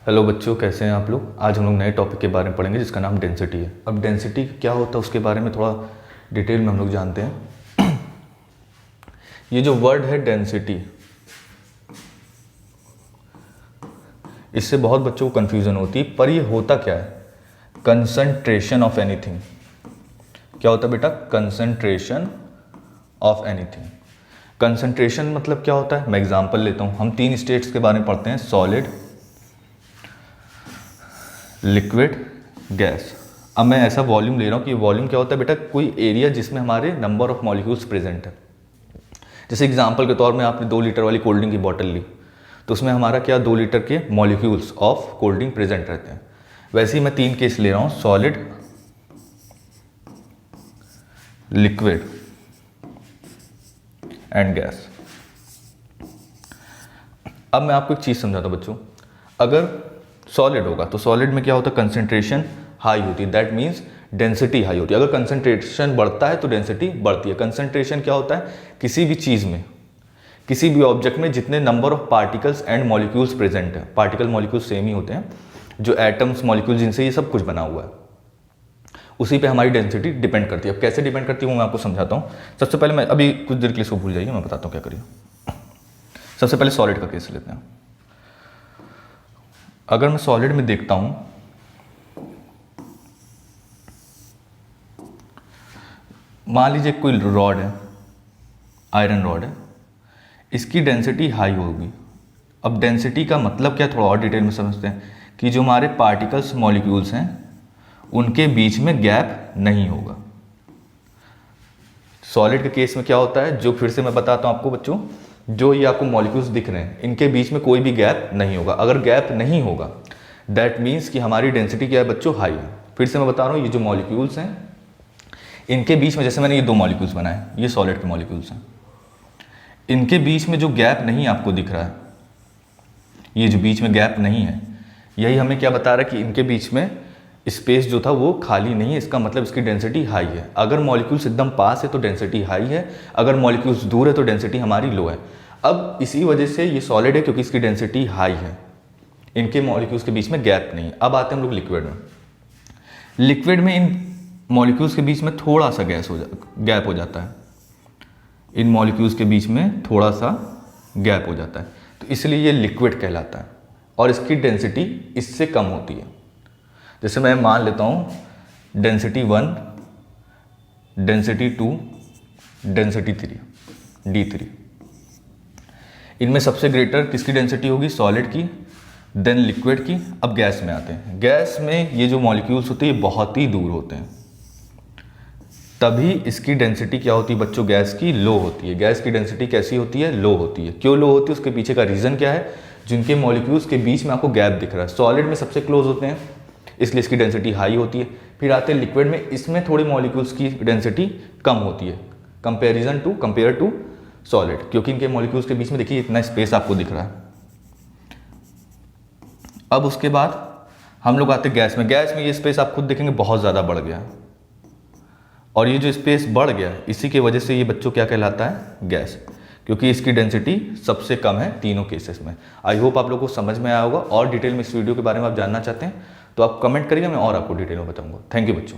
Hello बच्चों, कैसे हैं आप लोग। आज हम लोग नए टॉपिक के बारे में पढ़ेंगे जिसका नाम डेंसिटी है। अब डेंसिटी क्या होता है उसके बारे में थोड़ा डिटेल में हम लोग जानते हैं। ये जो वर्ड है डेंसिटी, इससे बहुत बच्चों को कन्फ्यूज़न होती है, पर ये होता क्या है? Concentration of anything. क्या होता है बेटा? Concentration of anything. कंसंट्रेशन मतलब क्या होता है? मैं एग्जांपल लेता हूँ। हम 3 स्टेट्स के बारे में पढ़ते हैं, सॉलिड, लिक्विड, गैस। अब मैं ऐसा वॉल्यूम ले रहा हूँ कि वॉल्यूम क्या होता है बेटा? कोई एरिया जिसमें हमारे नंबर ऑफ मॉलिक्यूल्स प्रेजेंट है। जैसे एग्जांपल के तौर में आपने 2 लीटर वाली कोल्ड ड्रिंक की बॉटल ली, तो उसमें हमारा क्या 2 लीटर के molecules of cold drink present रहते हैं। वैसे ही मैं 3 केस ले रहा हूँ, सॉलिड, लिक्विड एंड गैस। अब मैं आपको एक चीज़ समझाता हूँ बच्चों। अगर सॉलिड होगा तो सॉलिड में क्या होता है? कंसंट्रेशन हाई होती है, दैट मीन्स डेंसिटी हाई होती है। अगर कंसंट्रेशन बढ़ता है तो डेंसिटी बढ़ती है। कंसंट्रेशन क्या होता है? किसी भी चीज़ में, किसी भी ऑब्जेक्ट में जितने number of particles and molecules present है। पार्टिकल मॉलिक्यूल्स सेम ही होते हैं, जो एटम्स मॉलिक्यूल जिनसे ये सब कुछ बना हुआ है, उसी पे हमारी डेंसिटी डिपेंड करती है। अब कैसे डिपेंड करती है वो मैं आपको समझाता हूँ। सबसे पहले मैं अभी कुछ देर के लिए इसको भूल जाइए, मैं बताता हूँ क्या करिए। सबसे पहले सॉलिड का केस लेते हैं। अगर मैं सॉलिड में देखता हूं, मान लीजिए कोई रॉड है, आयरन रॉड है, इसकी डेंसिटी हाई होगी। अब डेंसिटी का मतलब क्या, थोड़ा और डिटेल में समझते हैं कि जो हमारे पार्टिकल्स मॉलिक्यूल्स हैं उनके बीच में गैप नहीं होगा। सॉलिड के केस में क्या होता है, जो फिर से मैं बताता हूं आपको बच्चों, जो ये आपको मॉलिक्यूल्स दिख रहे हैं इनके बीच में कोई भी गैप नहीं होगा। अगर गैप नहीं होगा दैट मीन्स कि हमारी डेंसिटी क्या है बच्चों? हाई है। फिर से मैं बता रहा हूँ, ये जो मॉलिक्यूल्स हैं इनके बीच में, जैसे मैंने ये 2 मॉलिक्यूल्स बनाए, ये सॉलिड के मॉलिक्यूल्स हैं, इनके बीच में जो गैप नहीं आपको दिख रहा है, ये जो बीच में गैप नहीं है, यही हमें क्या बता रहा है कि इनके बीच में स्पेस जो था वो खाली नहीं है। इसका मतलब इसकी डेंसिटी हाई है। अगर मॉलिक्यूल्स एकदम पास है तो डेंसिटी हाई है, अगर मॉलिक्यूल्स दूर है तो डेंसिटी हमारी लो है। अब इसी वजह से ये सॉलिड है क्योंकि इसकी डेंसिटी हाई है, इनके मॉलिक्यूल्स के बीच में गैप नहीं है। अब आते हैं हम लोग लिक्विड में। लिक्विड में इन मॉलिक्यूल्स के बीच में थोड़ा सा गैप हो जाता है, इन मॉलिक्यूल्स के बीच में थोड़ा सा गैप हो जाता है, तो इसलिए ये लिक्विड कहलाता है और इसकी डेंसिटी इससे कम होती है। जैसे मैं मान लेता हूँ डेंसिटी 1, डेंसिटी 2, डेंसिटी 3, D3। इनमें सबसे ग्रेटर किसकी डेंसिटी होगी? सॉलिड की, देन लिक्विड की। अब गैस में आते हैं। गैस में ये जो मॉलिक्यूल्स होते हैं ये बहुत ही दूर होते हैं, तभी इसकी डेंसिटी क्या होती है बच्चों? गैस की लो होती है। गैस की डेंसिटी कैसी होती है? लो होती है। क्यों लो होती है? उसके पीछे का रीज़न क्या है? जिनके मॉलिक्यूल्स के बीच में आपको गैप दिख रहा है, सॉलिड में सबसे क्लोज होते हैं, इसलिए इसकी डेंसिटी हाई होती है। फिर आते हैं लिक्विड में, इसमें थोड़ी मॉलिक्यूल्स की डेंसिटी कम होती है कंपेयर टू सॉलिड, क्योंकि इनके मॉलिक्यूल्स के बीच में देखिए इतना स्पेस आपको दिख रहा है। अब उसके बाद हम लोग आते हैं गैस में। गैस में ये स्पेस आप खुद देखेंगे बहुत ज़्यादा बढ़ गया, और ये जो स्पेस बढ़ गया इसी की वजह से ये बच्चों क्या कहलाता है? गैस, क्योंकि इसकी डेंसिटी सबसे कम है तीनों केसेस में। आई होप आप लोगों को समझ में आया होगा। और डिटेल में इस वीडियो के बारे में आप जानना चाहते हैं तो आप कमेंट करिएगा, मैं और आपको डिटेल में बताऊंगा। थैंक यू बच्चों।